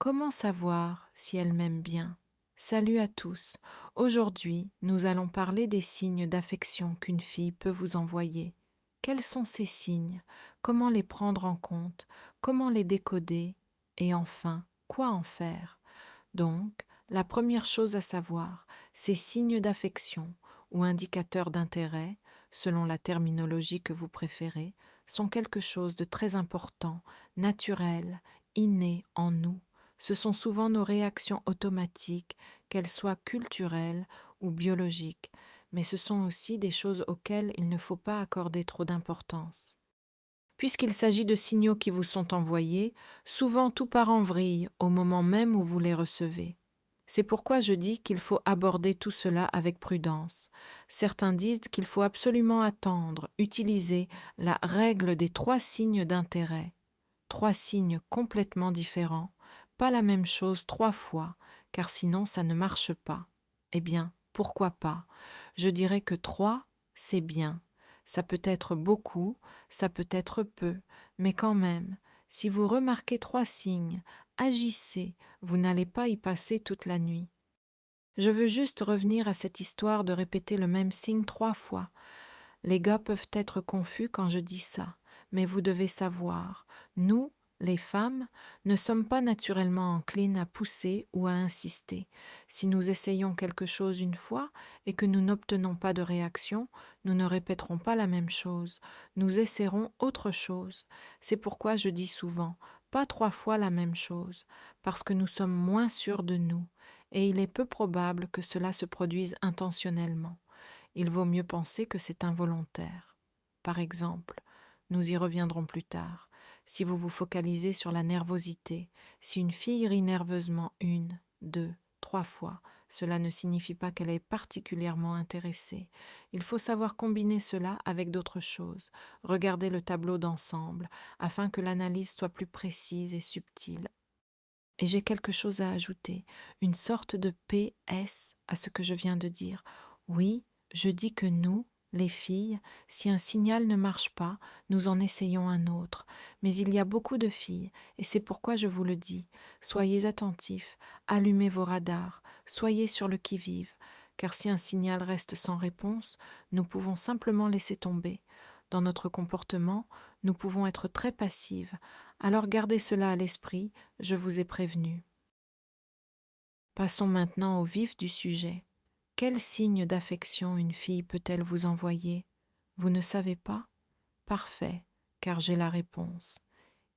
Comment savoir si elle m'aime bien? Salut à tous. Aujourd'hui, nous allons parler des signes d'affection qu'une fille peut vous envoyer. Quels sont ces signes? Comment les prendre en compte? Comment les décoder? Et enfin, quoi en faire? Donc, la première chose à savoir, ces signes d'affection ou indicateurs d'intérêt, selon la terminologie que vous préférez, sont quelque chose de très important, naturel, inné en nous. Ce sont souvent nos réactions automatiques, qu'elles soient culturelles ou biologiques, mais ce sont aussi des choses auxquelles il ne faut pas accorder trop d'importance. Puisqu'il s'agit de signaux qui vous sont envoyés, souvent tout part en vrille au moment même où vous les recevez. C'est pourquoi je dis qu'il faut aborder tout cela avec prudence. Certains disent qu'il faut absolument attendre, utiliser la règle des 3 signes d'intérêt. 3 signes complètement différents, pas la même chose 3 fois, car sinon ça ne marche pas. Eh bien, pourquoi pas? Je dirais que 3, c'est bien. Ça peut être beaucoup, ça peut être peu, mais quand même, si vous remarquez 3 signes, agissez, vous n'allez pas y passer toute la nuit. Je veux juste revenir à cette histoire de répéter le même signe 3 fois. Les gars peuvent être confus quand je dis ça, mais vous devez savoir, nous, les femmes, ne sommes pas naturellement enclines à pousser ou à insister. Si nous essayons quelque chose une fois et que nous n'obtenons pas de réaction, nous ne répéterons pas la même chose, nous essaierons autre chose. C'est pourquoi je dis souvent, pas 3 fois la même chose, parce que nous sommes moins sûrs de nous, et il est peu probable que cela se produise intentionnellement. Il vaut mieux penser que c'est involontaire. Par exemple, nous y reviendrons plus tard, si vous vous focalisez sur la nervosité, si une fille rit nerveusement 1, 2, 3 fois, cela ne signifie pas qu'elle est particulièrement intéressée. Il faut savoir combiner cela avec d'autres choses, regarder le tableau d'ensemble, afin que l'analyse soit plus précise et subtile. Et j'ai quelque chose à ajouter, une sorte de PS à ce que je viens de dire. Oui, je dis que nous, les filles, si un signal ne marche pas, nous en essayons un autre. Mais il y a beaucoup de filles, et c'est pourquoi je vous le dis. Soyez attentifs, allumez vos radars, soyez sur le qui-vive, car si un signal reste sans réponse, nous pouvons simplement laisser tomber. Dans notre comportement, nous pouvons être très passives. Alors gardez cela à l'esprit, je vous ai prévenu. Passons maintenant au vif du sujet. Quel signe d'affection une fille peut-elle vous envoyer? Vous ne savez pas? Parfait, car j'ai la réponse.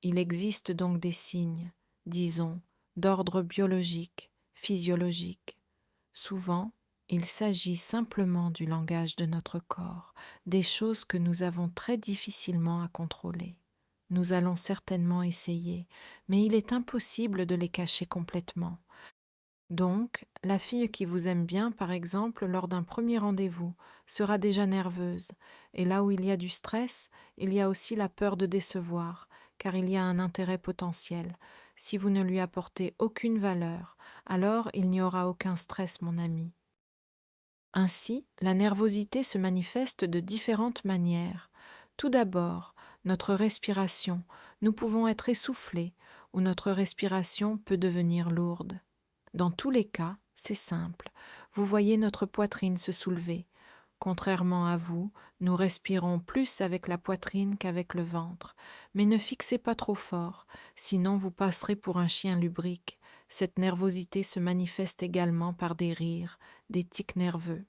Il existe donc des signes, disons, d'ordre biologique, physiologique. Souvent, il s'agit simplement du langage de notre corps, des choses que nous avons très difficilement à contrôler. Nous allons certainement essayer, mais il est impossible de les cacher complètement. Donc, la fille qui vous aime bien, par exemple, lors d'un premier rendez-vous, sera déjà nerveuse, et là où il y a du stress, il y a aussi la peur de décevoir, car il y a un intérêt potentiel. Si vous ne lui apportez aucune valeur, alors il n'y aura aucun stress, mon ami. Ainsi, la nervosité se manifeste de différentes manières. Tout d'abord, notre respiration. Nous pouvons être essoufflés ou notre respiration peut devenir lourde. Dans tous les cas, c'est simple. Vous voyez notre poitrine se soulever. Contrairement à vous, nous respirons plus avec la poitrine qu'avec le ventre. Mais ne fixez pas trop fort, sinon vous passerez pour un chien lubrique. Cette nervosité se manifeste également par des rires, des tics nerveux.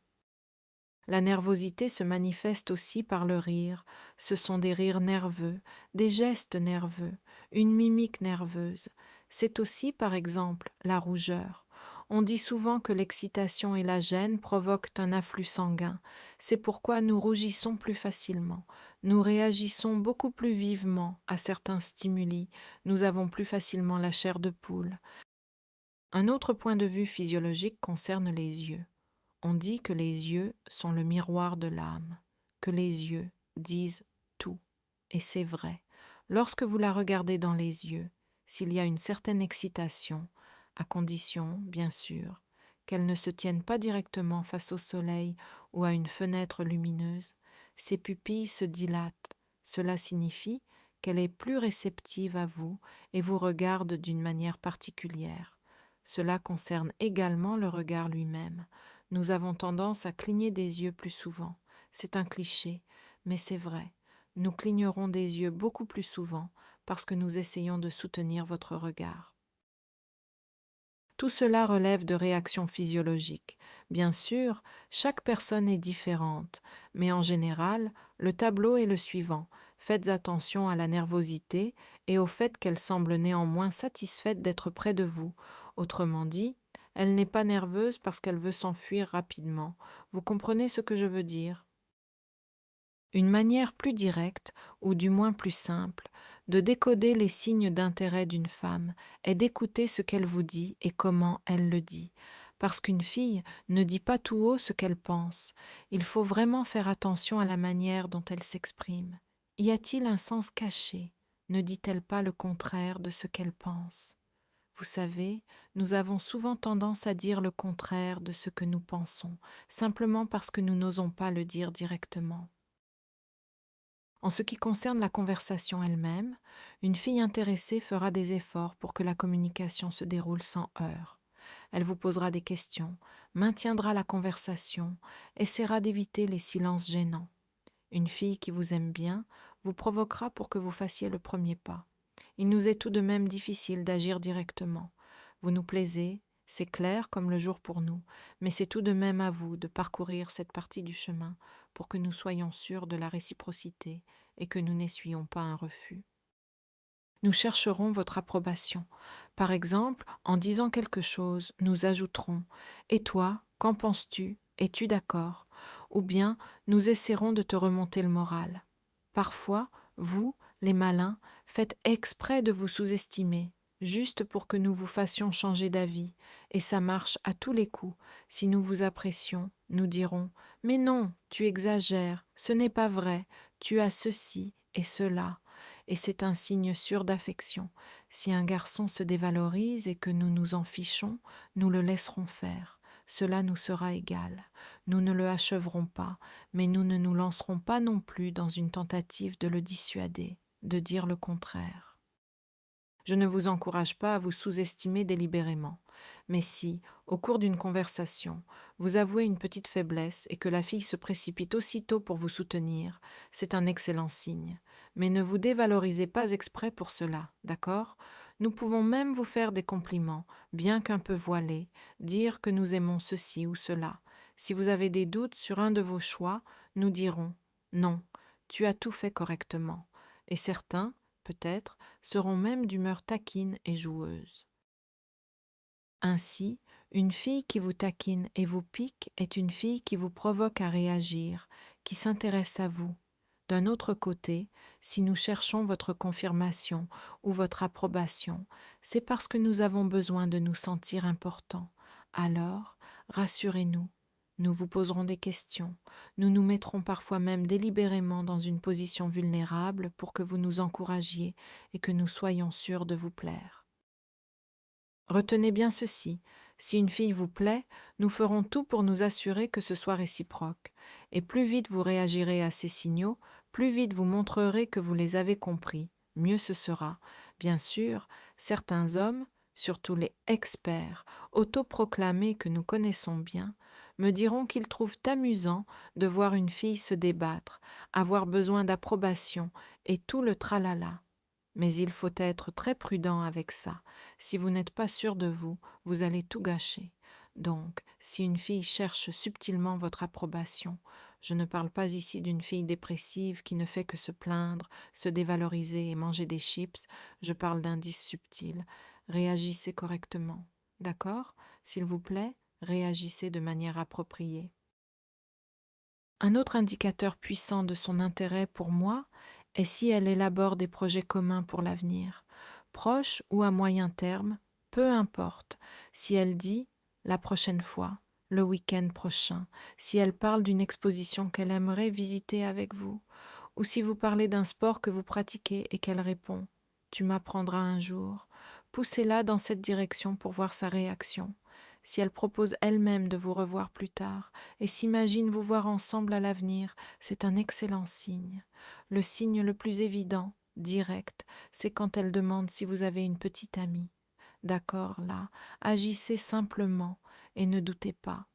La nervosité se manifeste aussi par le rire. Ce sont des rires nerveux, des gestes nerveux, une mimique nerveuse. C'est aussi, par exemple, la rougeur. On dit souvent que l'excitation et la gêne provoquent un afflux sanguin. C'est pourquoi nous rougissons plus facilement. Nous réagissons beaucoup plus vivement à certains stimuli. Nous avons plus facilement la chair de poule. Un autre point de vue physiologique concerne les yeux. On dit que les yeux sont le miroir de l'âme, que les yeux disent tout. Et c'est vrai. Lorsque vous la regardez dans les yeux, s'il y a une certaine excitation, à condition, bien sûr, qu'elle ne se tienne pas directement face au soleil ou à une fenêtre lumineuse, ses pupilles se dilatent. Cela signifie qu'elle est plus réceptive à vous et vous regarde d'une manière particulière. Cela concerne également le regard lui-même. Nous avons tendance à cligner des yeux plus souvent. C'est un cliché, mais c'est vrai. Nous clignerons des yeux beaucoup plus souvent parce que nous essayons de soutenir votre regard. Tout cela relève de réactions physiologiques. Bien sûr, chaque personne est différente, mais en général, le tableau est le suivant. Faites attention à la nervosité et au fait qu'elle semble néanmoins satisfaite d'être près de vous. Autrement dit, elle n'est pas nerveuse parce qu'elle veut s'enfuir rapidement. Vous comprenez ce que je veux dire? Une manière plus directe, ou du moins plus simple, de décoder les signes d'intérêt d'une femme est d'écouter ce qu'elle vous dit et comment elle le dit. Parce qu'une fille ne dit pas tout haut ce qu'elle pense. Il faut vraiment faire attention à la manière dont elle s'exprime. Y a-t-il un sens caché? Ne dit-elle pas le contraire de ce qu'elle pense? Vous savez, nous avons souvent tendance à dire le contraire de ce que nous pensons, simplement parce que nous n'osons pas le dire directement. En ce qui concerne la conversation elle-même, une fille intéressée fera des efforts pour que la communication se déroule sans heurts. Elle vous posera des questions, maintiendra la conversation, essaiera d'éviter les silences gênants. Une fille qui vous aime bien vous provoquera pour que vous fassiez le premier pas. Il nous est tout de même difficile d'agir directement. Vous nous plaisez, c'est clair comme le jour pour nous, mais c'est tout de même à vous de parcourir cette partie du chemin pour que nous soyons sûrs de la réciprocité et que nous n'essuyions pas un refus. Nous chercherons votre approbation. Par exemple, en disant quelque chose, nous ajouterons « Et toi, qu'en penses-tu? Es-tu d'accord ?» Ou bien nous essaierons de te remonter le moral. Parfois, vous, les malins, faites exprès de vous sous-estimer, juste pour que nous vous fassions changer d'avis, et ça marche à tous les coups. Si nous vous apprécions, nous dirons « Mais non, tu exagères, ce n'est pas vrai, tu as ceci et cela. » Et c'est un signe sûr d'affection. Si un garçon se dévalorise et que nous nous en fichons, nous le laisserons faire. Cela nous sera égal. Nous ne le achèverons pas, mais nous ne nous lancerons pas non plus dans une tentative de le dissuader, de dire le contraire. Je ne vous encourage pas à vous sous-estimer délibérément, mais si, au cours d'une conversation, vous avouez une petite faiblesse et que la fille se précipite aussitôt pour vous soutenir, c'est un excellent signe. Mais ne vous dévalorisez pas exprès pour cela, d'accord? Nous pouvons même vous faire des compliments, bien qu'un peu voilés, dire que nous aimons ceci ou cela. Si vous avez des doutes sur un de vos choix, nous dirons « Non, tu as tout fait correctement ». Et certains, peut-être, seront même d'humeur taquine et joueuse. Ainsi, une fille qui vous taquine et vous pique est une fille qui vous provoque à réagir, qui s'intéresse à vous. D'un autre côté, si nous cherchons votre confirmation ou votre approbation, c'est parce que nous avons besoin de nous sentir importants. Alors, rassurez-nous, nous vous poserons des questions, nous nous mettrons parfois même délibérément dans une position vulnérable pour que vous nous encouragiez et que nous soyons sûrs de vous plaire. Retenez bien ceci, si une fille vous plaît, nous ferons tout pour nous assurer que ce soit réciproque, et plus vite vous réagirez à ces signaux, plus vite vous montrerez que vous les avez compris, mieux ce sera. Bien sûr, certains hommes, surtout les experts, autoproclamés que nous connaissons bien, me diront qu'ils trouvent amusant de voir une fille se débattre, avoir besoin d'approbation et tout le tralala. Mais il faut être très prudent avec ça. Si vous n'êtes pas sûr de vous, vous allez tout gâcher. Donc, si une fille cherche subtilement votre approbation, je ne parle pas ici d'une fille dépressive qui ne fait que se plaindre, se dévaloriser et manger des chips, je parle d'indices subtils. Réagissez correctement. D'accord? S'il vous plaît, réagissez de manière appropriée. Un autre indicateur puissant de son intérêt pour moi est si elle élabore des projets communs pour l'avenir, proche ou à moyen terme, peu importe, si elle dit « la prochaine fois », le week-end prochain, si elle parle d'une exposition qu'elle aimerait visiter avec vous, ou si vous parlez d'un sport que vous pratiquez et qu'elle répond « tu m'apprendras un jour », poussez-la dans cette direction pour voir sa réaction. Si elle propose elle-même de vous revoir plus tard et s'imagine vous voir ensemble à l'avenir, c'est un excellent signe. Le signe le plus évident, directe, c'est quand elle demande si vous avez une petite amie. D'accord, là, agissez simplement et ne doutez pas.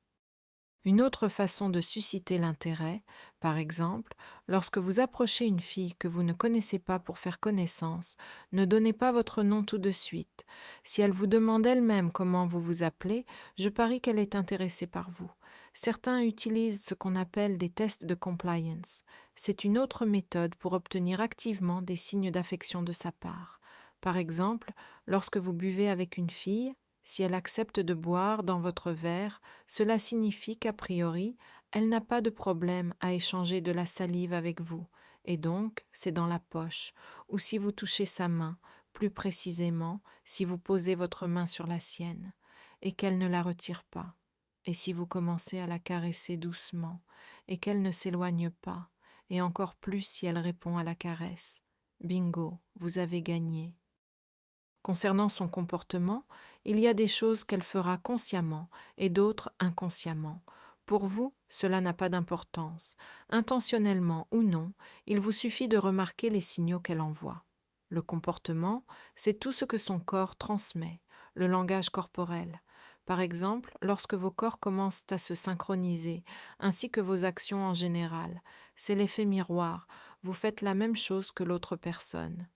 Une autre façon de susciter l'intérêt, par exemple, lorsque vous approchez une fille que vous ne connaissez pas pour faire connaissance, ne donnez pas votre nom tout de suite. Si elle vous demande elle-même comment vous vous appelez, je parie qu'elle est intéressée par vous. Certains utilisent ce qu'on appelle des tests de compliance. C'est une autre méthode pour obtenir activement des signes d'affection de sa part. Par exemple, lorsque vous buvez avec une fille, si elle accepte de boire dans votre verre, cela signifie qu'a priori, elle n'a pas de problème à échanger de la salive avec vous, et donc c'est dans la poche, ou si vous touchez sa main, plus précisément si vous posez votre main sur la sienne, et qu'elle ne la retire pas, et si vous commencez à la caresser doucement, et qu'elle ne s'éloigne pas, et encore plus si elle répond à la caresse. Bingo, vous avez gagné. Concernant son comportement, il y a des choses qu'elle fera consciemment et d'autres inconsciemment. Pour vous, cela n'a pas d'importance. Intentionnellement ou non, il vous suffit de remarquer les signaux qu'elle envoie. Le comportement, c'est tout ce que son corps transmet, le langage corporel. Par exemple, lorsque vos corps commencent à se synchroniser, ainsi que vos actions en général, c'est l'effet miroir, vous faites la même chose que l'autre personne.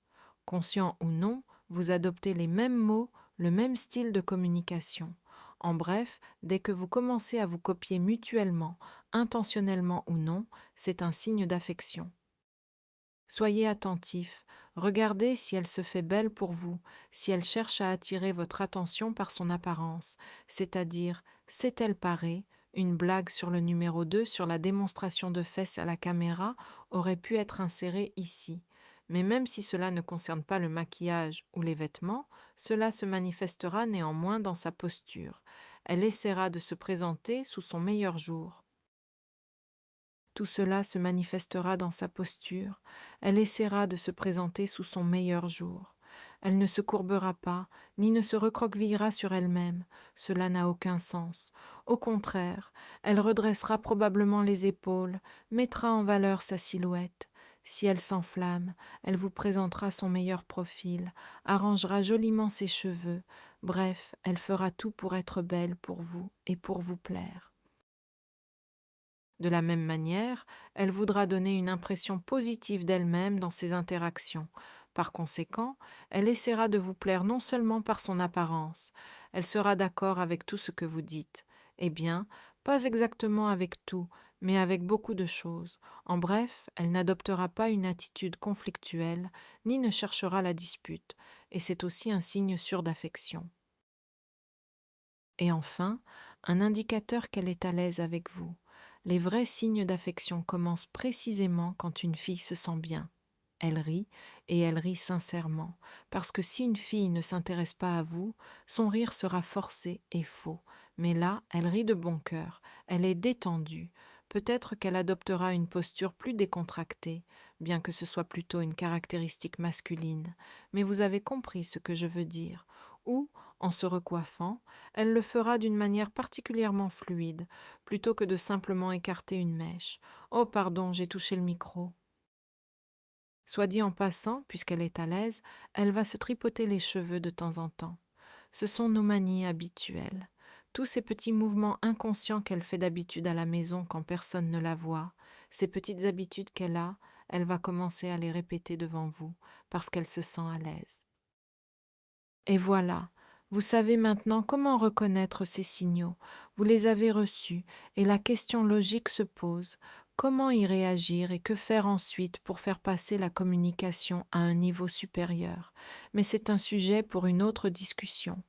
Conscient ou non, vous adoptez les mêmes mots, le même style de communication. En bref, dès que vous commencez à vous copier mutuellement, intentionnellement ou non, c'est un signe d'affection. Soyez attentif, regardez si elle se fait belle pour vous, si elle cherche à attirer votre attention par son apparence, c'est-à-dire, sait-elle parée, une blague sur le numéro 2 sur la démonstration de fesses à la caméra aurait pu être insérée ici. Mais même si cela ne concerne pas le maquillage ou les vêtements, cela se manifestera néanmoins dans sa posture. Elle essaiera de se présenter sous son meilleur jour. Tout cela se manifestera dans sa posture. Elle essaiera de se présenter sous son meilleur jour. Elle ne se courbera pas, ni ne se recroquevillera sur elle-même. Cela n'a aucun sens. Au contraire, elle redressera probablement les épaules, mettra en valeur sa silhouette. Si elle s'enflamme, elle vous présentera son meilleur profil, arrangera joliment ses cheveux. Bref, elle fera tout pour être belle pour vous et pour vous plaire. De la même manière, elle voudra donner une impression positive d'elle-même dans ses interactions. Par conséquent, elle essaiera de vous plaire non seulement par son apparence, elle sera d'accord avec tout ce que vous dites. Eh bien, pas exactement avec tout, mais avec beaucoup de choses. En bref, elle n'adoptera pas une attitude conflictuelle, ni ne cherchera la dispute, et c'est aussi un signe sûr d'affection. Et enfin, un indicateur qu'elle est à l'aise avec vous. Les vrais signes d'affection commencent précisément quand une fille se sent bien. Elle rit, et elle rit sincèrement, parce que si une fille ne s'intéresse pas à vous, son rire sera forcé et faux. Mais là, elle rit de bon cœur, elle est détendue. Peut-être qu'elle adoptera une posture plus décontractée, bien que ce soit plutôt une caractéristique masculine. Mais vous avez compris ce que je veux dire. Ou, en se recoiffant, elle le fera d'une manière particulièrement fluide, plutôt que de simplement écarter une mèche. Oh pardon, j'ai touché le micro. Soit dit en passant, puisqu'elle est à l'aise, elle va se tripoter les cheveux de temps en temps. Ce sont nos manies habituelles. Tous ces petits mouvements inconscients qu'elle fait d'habitude à la maison quand personne ne la voit, ces petites habitudes qu'elle a, elle va commencer à les répéter devant vous, parce qu'elle se sent à l'aise. Et voilà, vous savez maintenant comment reconnaître ces signaux, vous les avez reçus, et la question logique se pose, comment y réagir et que faire ensuite pour faire passer la communication à un niveau supérieur? Mais c'est un sujet pour une autre discussion.